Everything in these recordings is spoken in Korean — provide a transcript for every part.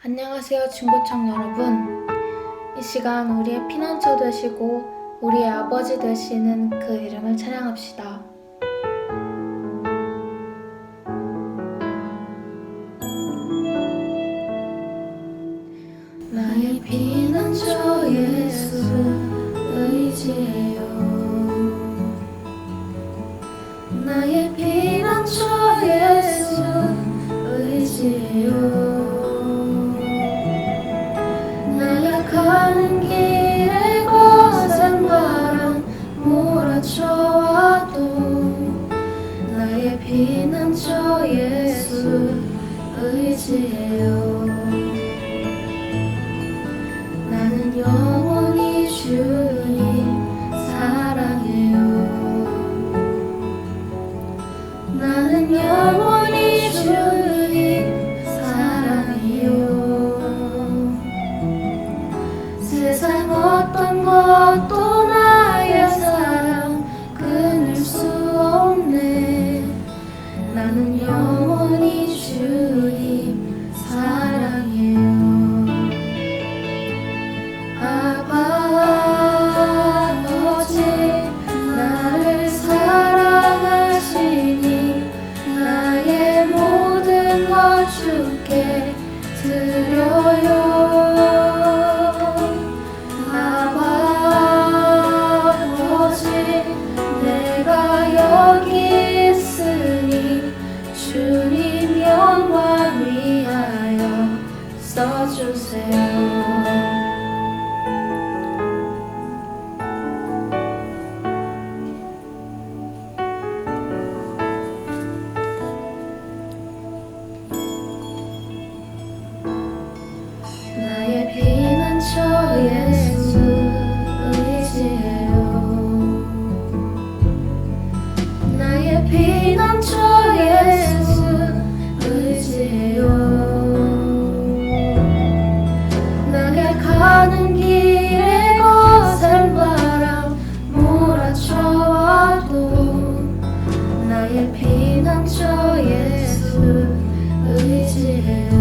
안녕하세요, 중고청 여러분. 이 시간 우리의 피난처 되시고 우리의 아버지 되시는 그 이름을 찬양합시다. 나의 피난처 예수 의지해요. 나의 피난처 예수 의지해요. 가는 길에 거센 바람 몰아쳐와도 나의 피난처 예수 의지해요. 나는 영원히 주님 사랑해요. 나는 영원히 주님 사랑해요. 세상 어떤 것도 나의 사랑 끊을 수 없네. 나는 영원히 주님 사랑해요. 아버지 나를 사랑하시니 나의 모든 것 주께 드려요. 여기 있으니 주님 영광 위하여 써주세요. 나의 피난처 예수 의지해요. 나의 피난처 예수 의지해요. 나의 가는 길에 거센 바람 몰아쳐와도 나의 피난처 예수 의지해요.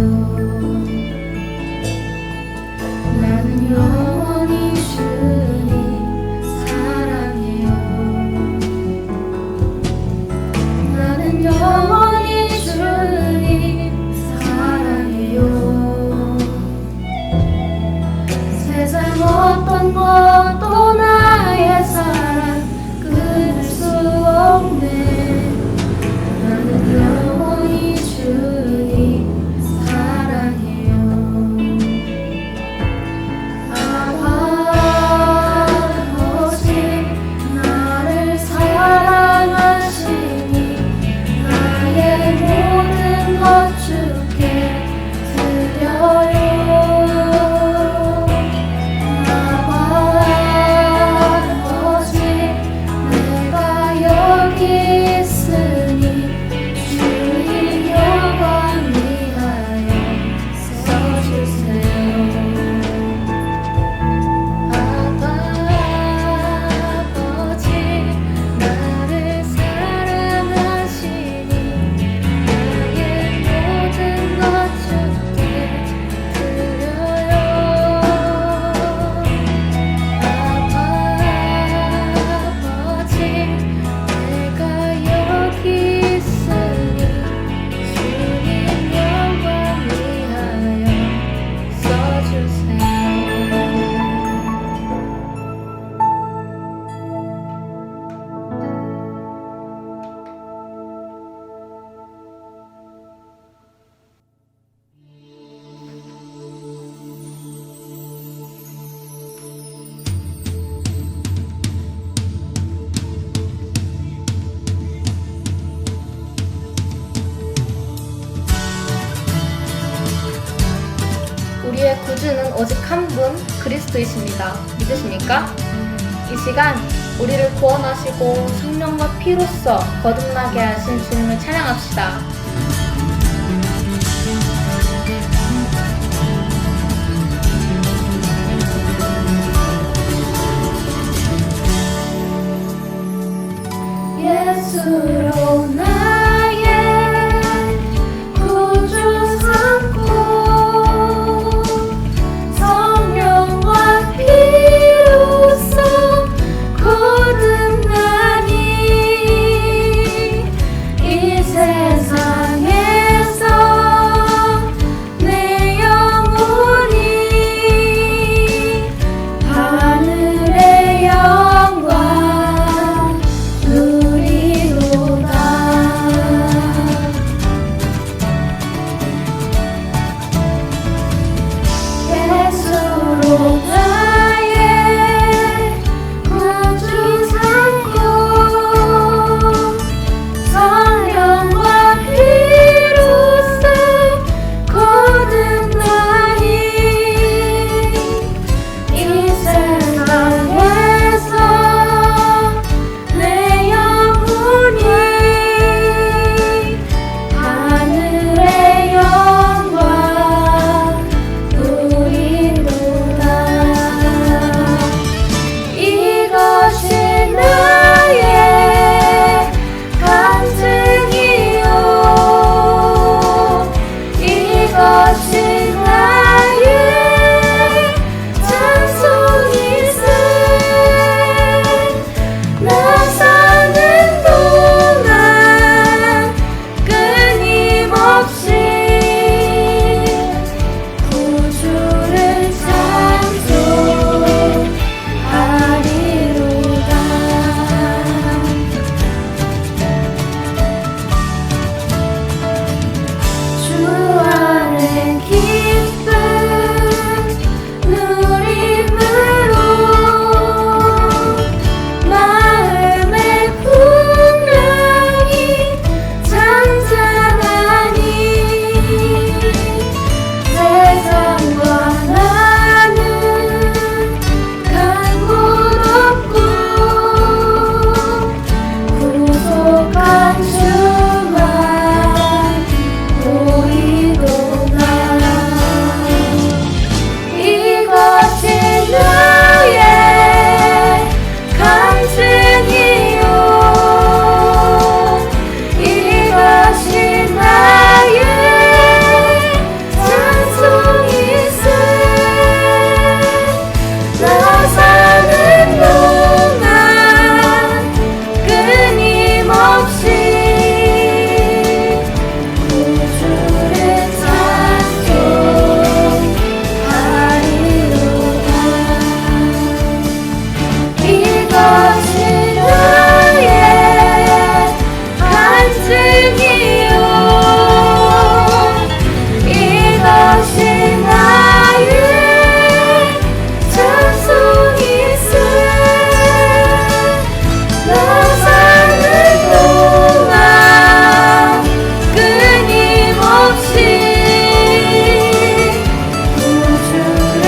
나는 영원히 주님 사랑해요. 나는 영원히 주님 사랑해요. 세상 어떤 것도 나의 사랑 끊을 수 없네. 나는 영원히 주님 사랑해요. 아버지 나를 사랑하시니 나의 모든 것 주께 드려요. 아버지 내가 여기 있으니 주님 영광 위하여 써주세요. 아버지 나를 사랑하시니 나의 모든 것 주께 드려요. 아버지 내가 여기 있으니 주님 영광 위하여 써주세요. 우리의 구주는 오직 한 분 그리스도이십니다. 믿으십니까? 이 시간 우리를 구원하시고 성령과 피로써 거듭나게 하신 주님을 찬양합시다. 예수로 나의 구주 삼고 세상에서 내 영혼이 하늘의 영광 누리도다. 예수로 나의 구주 삼고 성령과 피로써 거듭나니 이 세상에서 내 영혼이 하늘의 영광 누리도다. 이것이 나의 간증이요, 이것이 나의 찬송이세. 나 사는 동안 끊임없이 구주를 찬송하리로다. 주 안에 기쁨 누림으로 마음의 풍랑이 잔잔하니 세상과 나는 간 곳 없고 구속한 주만 보이도다. 이것이 나의 간증이요, 이것이 나의 찬송이세. 나 사는 동안 끊임없이 구주를 찬송하리로다. 이것이 나의 간증이요, 이것이 나의 찬송이세. 나 사는 동안 끊임없이 구주를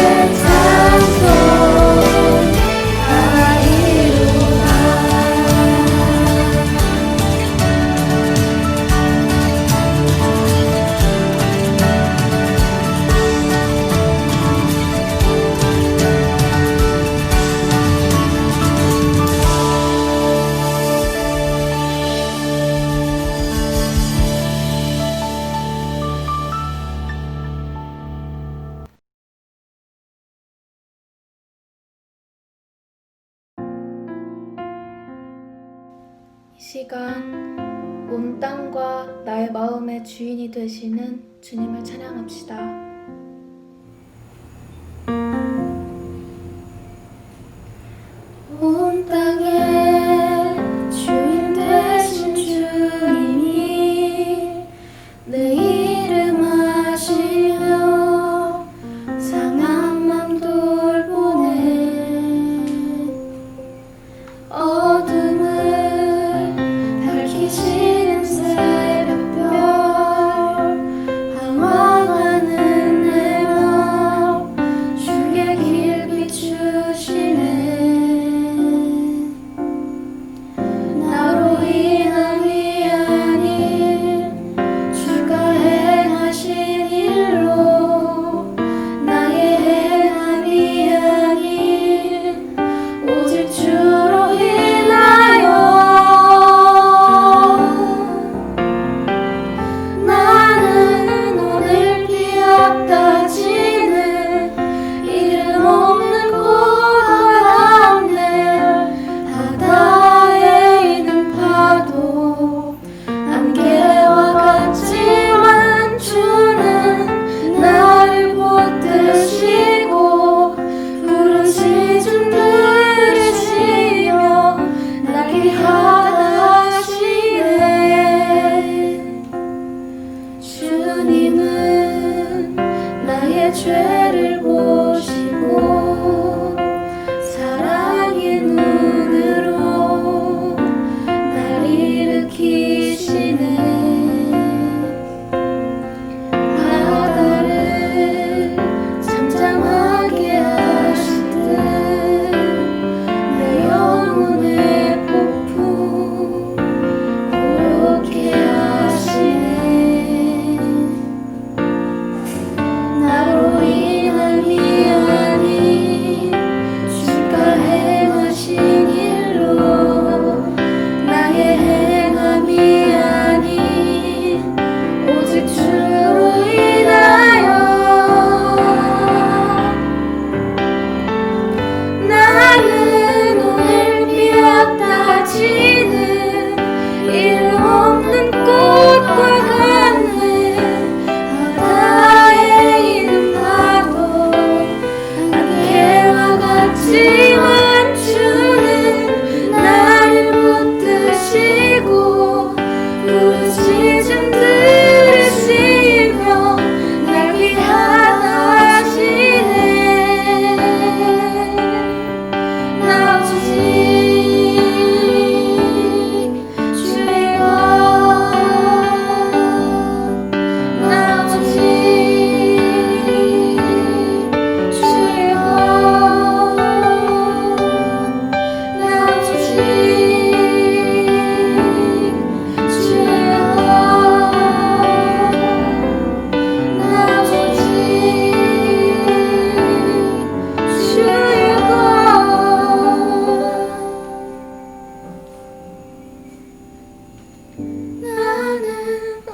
이 시간 온 땅과 나의 마음의 주인이 되시는 주님을 찬양합시다. 온 땅의 주인 되신 주님이 내 이름 아시며 상한 맘 돌보네. 어둠을 밝히시는 새벽별 방황하는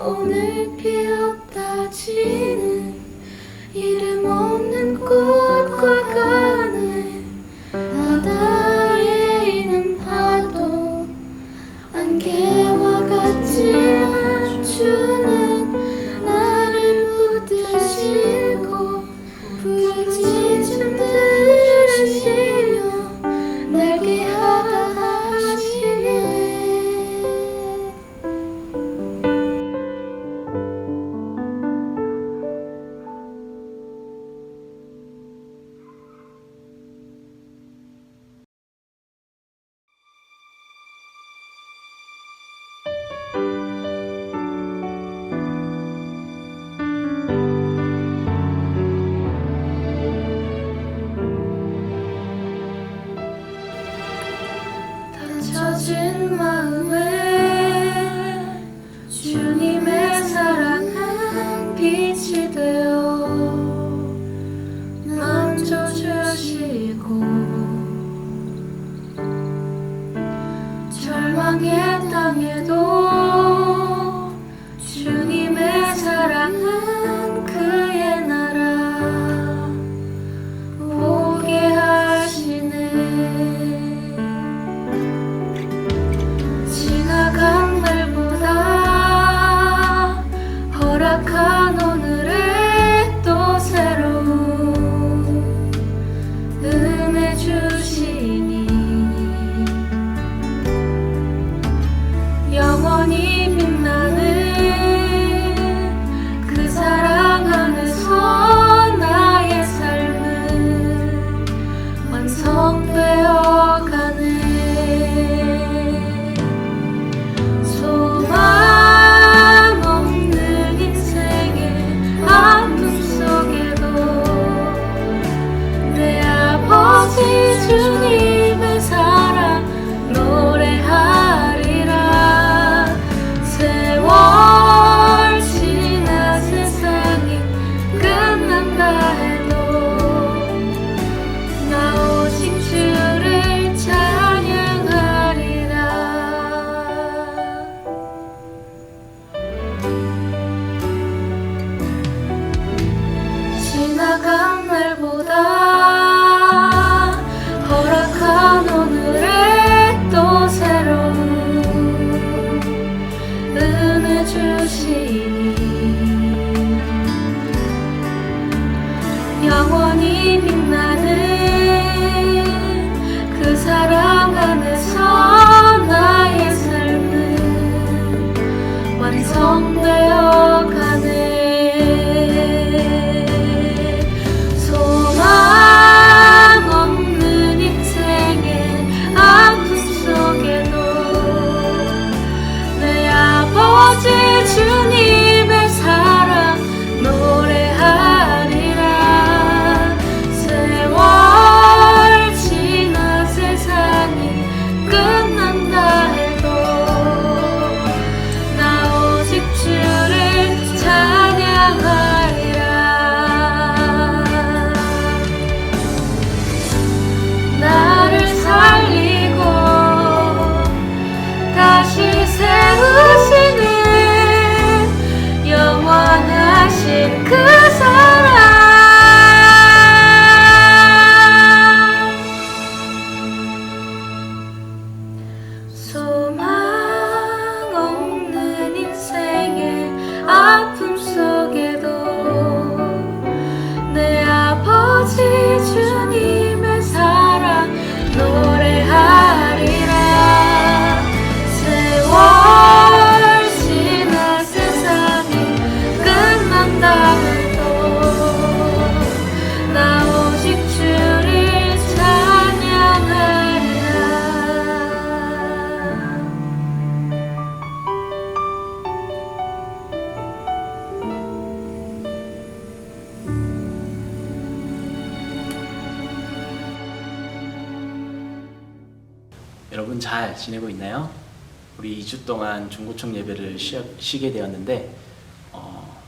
오늘 피었다 지는 이름 없는 꽃과 가네 바다에 있는 파도 안개와 같지 않주는 나를 붙드시고 부르짖음 들으시며 날게 하다 하시네 젖은 마음에 주님의 사랑은 빛이 되어 만져주시고 절망의 땅에도 주님의 사랑은 그의 나라 보게 하시네 지나간 날보다 허락한 오늘에 또 새로운 은혜 주시니 영원히 빛나는 그 사랑 안에서 나의 삶은 완성되어 가네 소망 없는 인생의 아픔 속에도 내 아버지 주님의 사랑 노래하리라 세월 지나 세상이 끝난다 해도 나 오직 주를 찬양하리라 지나간 날보다 허락한 오늘에 또 새로운 은혜 주시니 영원히 빛나는 그 사랑 안에서 나의 삶은 완성되어 가네 소망 없는 인생의 아픔 속에도 내 아버지 주님의 사랑 노래하리라 세월 지나 세상이 끝난다 해도 나 오직 주를 찬양하리라 나를 살리고 다시 세우시는 영원하신 그 사랑 소망 없는 인생의 아픔 속에도 내 아버지 주님의 사랑 노래하리라 세월 지나 세상이 끝난다 해도 나 오직 주를 찬양하리라 여러분 잘 지내고 있나요? 우리 2주 동안 중고청 예배를 쉬게 되었는데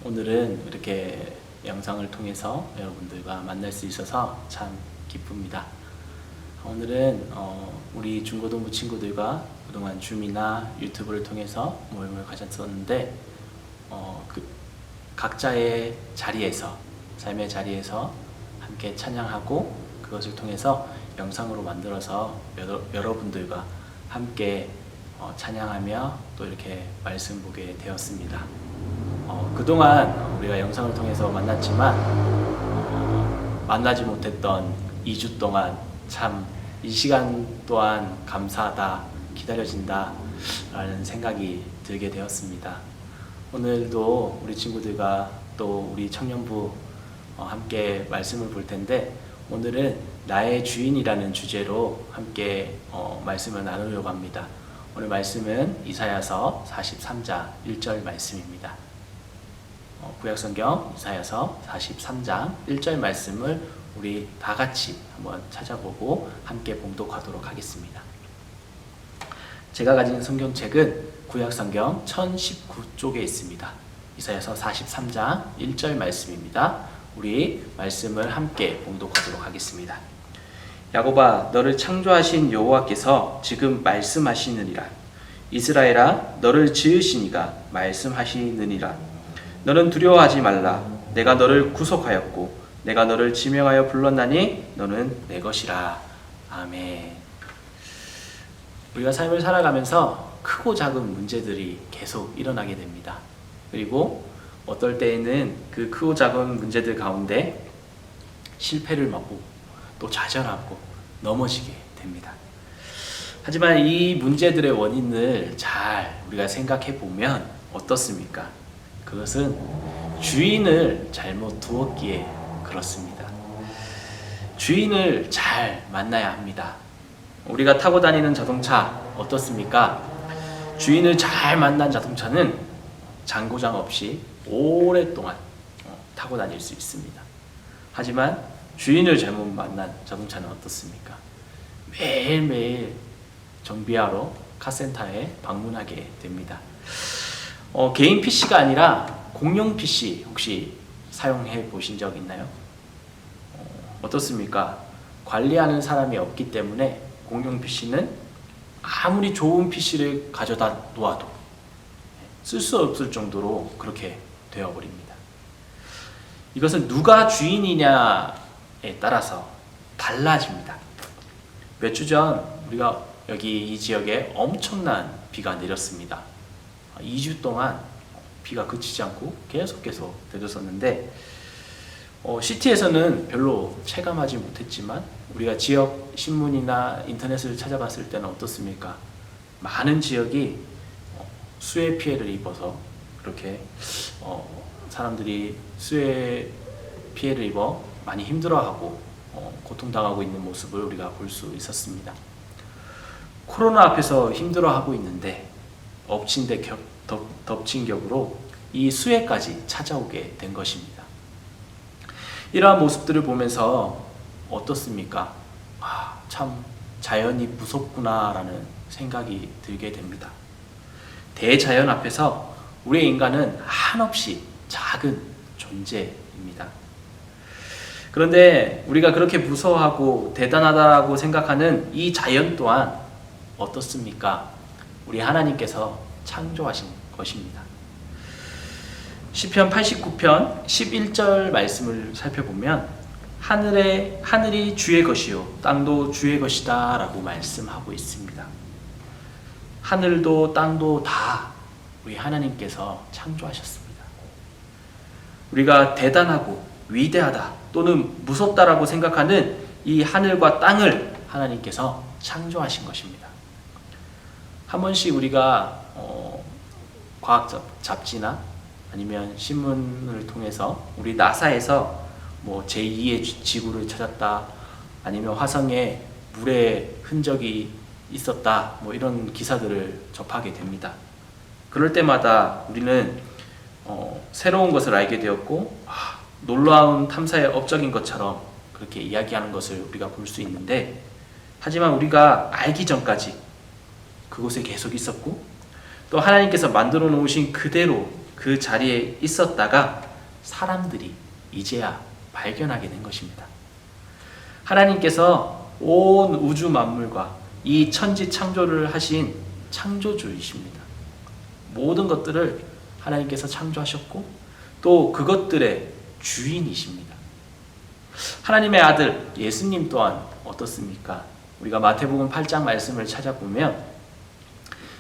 오늘은 이렇게 영상을 통해서 여러분들과 만날 수 있어서 참 기쁩니다. 오늘은 우리 중고동부 친구들과 그동안 줌이나 유튜브를 통해서 모임을 가졌었는데 그 각자의 자리에서, 삶의 자리에서 함께 찬양하고 그것을 통해서 영상으로 만들어서 여러분들과 함께 찬양하며 또 이렇게 말씀 보게 되었습니다. 그동안 우리가 영상을 통해서 만났지만 만나지 못했던 2주 동안 참 이 시간 또한 감사하다, 기다려진다 라는 생각이 들게 되었습니다. 오늘도 우리 친구들과 또 우리 청년부 함께 말씀을 볼 텐데, 오늘은 나의 주인이라는 주제로 함께 말씀을 나누려고 합니다. 오늘 말씀은 이사야서 43장 1절 말씀입니다. 구약성경 이사야서 43장 1절 말씀을 우리 다 같이 한번 찾아보고 함께 봉독하도록 하겠습니다. 제가 가진 성경책은 구약성경 1019쪽에 있습니다. 이사야서 43장 1절 말씀입니다. 우리 말씀을 함께 봉독하도록 하겠습니다. 야곱아, 너를 창조하신 여호와께서 지금 말씀하시느니라. 이스라엘아, 너를 지으신 이가 말씀하시느니라. 너는 두려워하지 말라. 내가 너를 구속하였고 내가 너를 지명하여 불렀나니 너는 내 것이라. 아멘. 우리가 삶을 살아가면서 크고 작은 문제들이 계속 일어나게 됩니다. 그리고 어떨 때에는 그 크고 작은 문제들 가운데 실패를 맛보고 또 좌절하고 넘어지게 됩니다. 하지만 이 문제들의 원인을 잘 우리가 생각해 보면 어떻습니까? 그것은 주인을 잘못 두었기에 그렇습니다. 주인을 잘 만나야 합니다. 우리가 타고 다니는 자동차 어떻습니까? 주인을 잘 만난 자동차는 장고장 없이 오랫동안 타고 다닐 수 있습니다. 하지만 주인을 잘못 만난 자동차는 어떻습니까? 매일매일 정비하러 카센터에 방문하게 됩니다. 개인 PC가 아니라 공용 PC 혹시 사용해 보신 적 있나요? 어떻습니까? 관리하는 사람이 없기 때문에 공용 PC는 아무리 좋은 PC를 가져다 놓아도 쓸 수 없을 정도로 그렇게 되어버립니다. 이것은 누가 주인이냐에 따라서 달라집니다. 몇 주 전 우리가 여기 이 지역에 엄청난 비가 내렸습니다. 2주 동안 비가 그치지 않고 계속 내렸었는데 시티에서는 별로 체감하지 못했지만 우리가 지역 신문이나 인터넷을 찾아봤을 때는 어떻습니까? 많은 지역이 수해 피해를 입어서 그렇게 사람들이 수해 피해를 입어 많이 힘들어하고 고통당하고 있는 모습을 우리가 볼 수 있었습니다. 코로나 앞에서 힘들어하고 있는데 엎친 데 덮친 격으로 이 수해까지 찾아오게 된 것입니다. 이러한 모습들을 보면서 어떻습니까? 참 자연이 무섭구나라는 생각이 들게 됩니다. 대자연 앞에서 우리 인간은 한없이 작은 존재입니다. 그런데 우리가 그렇게 무서워하고 대단하다고 생각하는 이 자연 또한 어떻습니까? 우리 하나님께서 창조하신 것입니다. 시편 89편 11절 말씀을 살펴보면 하늘이 주의 것이요 땅도 주의 것이다 라고 말씀하고 있습니다. 하늘도 땅도 다 우리 하나님께서 창조하셨습니다. 우리가 대단하고 위대하다 또는 무섭다라고 생각하는 이 하늘과 땅을 하나님께서 창조하신 것입니다. 한 번씩 우리가 과학 잡지나 아니면 신문을 통해서 우리 나사에서 뭐 제2의 지구를 찾았다, 아니면 화성에 물의 흔적이 있었다, 뭐 이런 기사들을 접하게 됩니다. 그럴 때마다 우리는 새로운 것을 알게 되었고 놀라운 탐사의 업적인 것처럼 그렇게 이야기하는 것을 우리가 볼 수 있는데, 하지만 우리가 알기 전까지 그곳에 계속 있었고 또 하나님께서 만들어 놓으신 그대로 그 자리에 있었다가 사람들이 이제야 발견하게 된 것입니다. 하나님께서 온 우주 만물과 이 천지 창조를 하신 창조주이십니다. 모든 것들을 하나님께서 창조하셨고 또 그것들의 주인이십니다. 하나님의 아들 예수님 또한 어떻습니까? 우리가 마태복음 8장 말씀을 찾아보면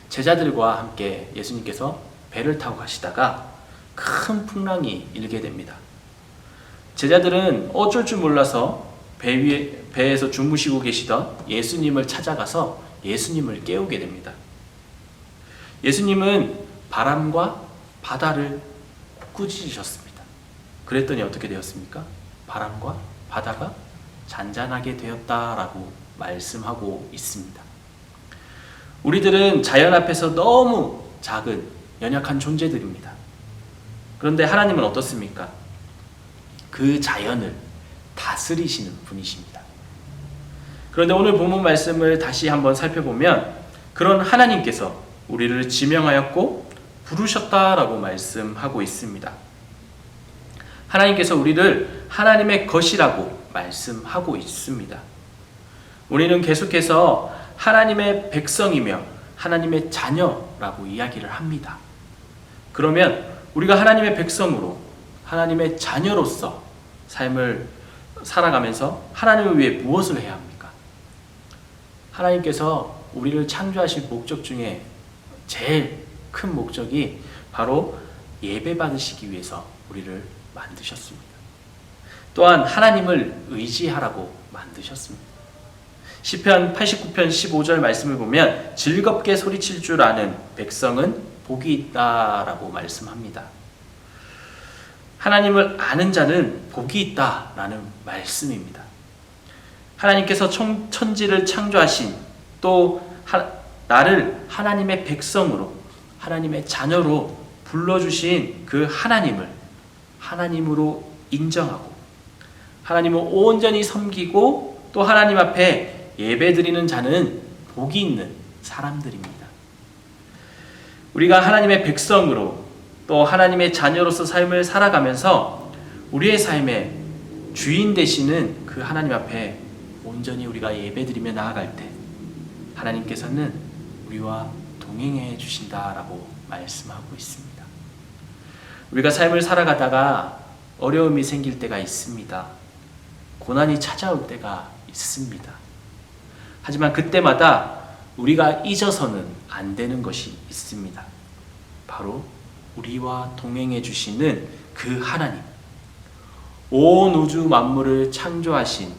제자들과 함께 예수님께서 배를 타고 가시다가 큰 풍랑이 일게 됩니다. 제자들은 어쩔 줄 몰라서 배에서 주무시고 계시던 예수님을 찾아가서 예수님을 깨우게 됩니다. 예수님은 바람과 바다를 꾸짖으셨습니다. 그랬더니 어떻게 되었습니까? 바람과 바다가 잔잔하게 되었다라고 말씀하고 있습니다. 우리들은 자연 앞에서 너무 작은 연약한 존재들입니다. 그런데 하나님은 어떻습니까? 그 자연을 다스리시는 분이십니다. 그런데 오늘 본문 말씀을 다시 한번 살펴보면 그런 하나님께서 우리를 지명하였고 부르셨다라고 말씀하고 있습니다. 하나님께서 우리를 하나님의 것이라고 말씀하고 있습니다. 우리는 계속해서 하나님의 백성이며 하나님의 자녀라고 이야기를 합니다. 그러면 우리가 하나님의 백성으로 하나님의 자녀로서 삶을 살아가면서 하나님을 위해 무엇을 해야 합니까? 하나님께서 우리를 창조하실 목적 중에 제일 큰 목적이 바로 예배 받으시기 위해서 우리를 만드셨습니다. 또한 하나님을 의지하라고 만드셨습니다. 시편 89편 15절 말씀을 보면 즐겁게 소리칠 줄 아는 백성은 복이 있다라고 말씀합니다. 하나님을 아는 자는 복이 있다라는 말씀입니다. 하나님께서 천지를 창조하신 또 나를 하나님의 백성으로 하나님의 자녀로 불러주신 그 하나님을 하나님으로 인정하고 하나님을 온전히 섬기고 또 하나님 앞에 예배드리는 자는 복이 있는 사람들입니다. 우리가 하나님의 백성으로 또 하나님의 자녀로서 삶을 살아가면서 우리의 삶의 주인 되시는 그 하나님 앞에 온전히 우리가 예배드리며 나아갈 때 하나님께서는 우리와 동행해 주신다라고 말씀하고 있습니다. 우리가 삶을 살아가다가 어려움이 생길 때가 있습니다. 고난이 찾아올 때가 있습니다. 하지만 그때마다 우리가 잊어서는 안 되는 것이 있습니다. 바로 우리와 동행해 주시는 그 하나님, 온 우주 만물을 창조하신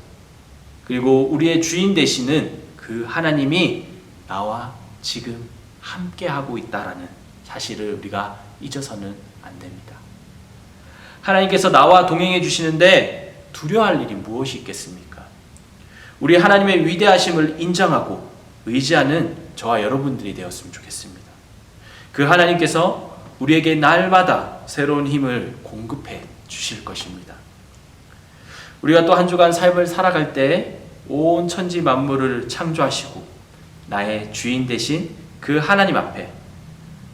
그리고 우리의 주인 되시는 그 하나님이 나와 지금 함께하고 있다라는 사실을 우리가 잊어서는 안 됩니다. 하나님께서 나와 동행해 주시는데 두려워할 일이 무엇이 있겠습니까? 우리 하나님의 위대하심을 인정하고 의지하는 저와 여러분들이 되었으면 좋겠습니다. 그 하나님께서 우리에게 날마다 새로운 힘을 공급해 주실 것입니다. 우리가 또 한 주간 삶을 살아갈 때 온 천지 만물을 창조하시고 나의 주인 되신 그 하나님 앞에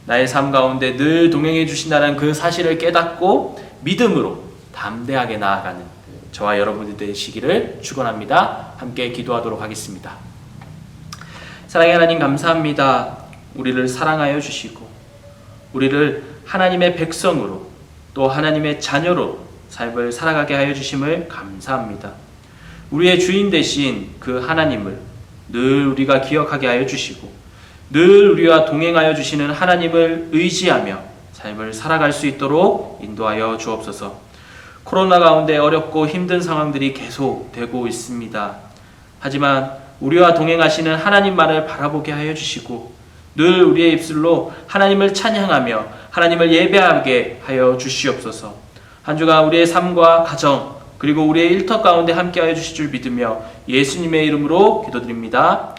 나의 삶 가운데 늘 동행해 주신다는 그 사실을 깨닫고 믿음으로 담대하게 나아가는 저와 여러분들 되시기를 축원합니다. 함께 기도하도록 하겠습니다. 사랑의 하나님 감사합니다. 우리를 사랑하여 주시고 우리를 하나님의 백성으로 또 하나님의 자녀로 삶을 살아가게 하여 주심을 감사합니다. 우리의 주인 되신 그 하나님을 늘 우리가 기억하게 하여 주시고 늘 우리와 동행하여 주시는 하나님을 의지하며 삶을 살아갈 수 있도록 인도하여 주옵소서. 코로나 가운데 어렵고 힘든 상황들이 계속되고 있습니다. 하지만 우리와 동행하시는 하나님만을 바라보게 하여 주시고 늘 우리의 입술로 하나님을 찬양하며 하나님을 예배하게 하여 주시옵소서. 한 주간 우리의 삶과 가정 그리고 우리의 일터 가운데 함께하여 주실 줄 믿으며 예수님의 이름으로 기도드립니다.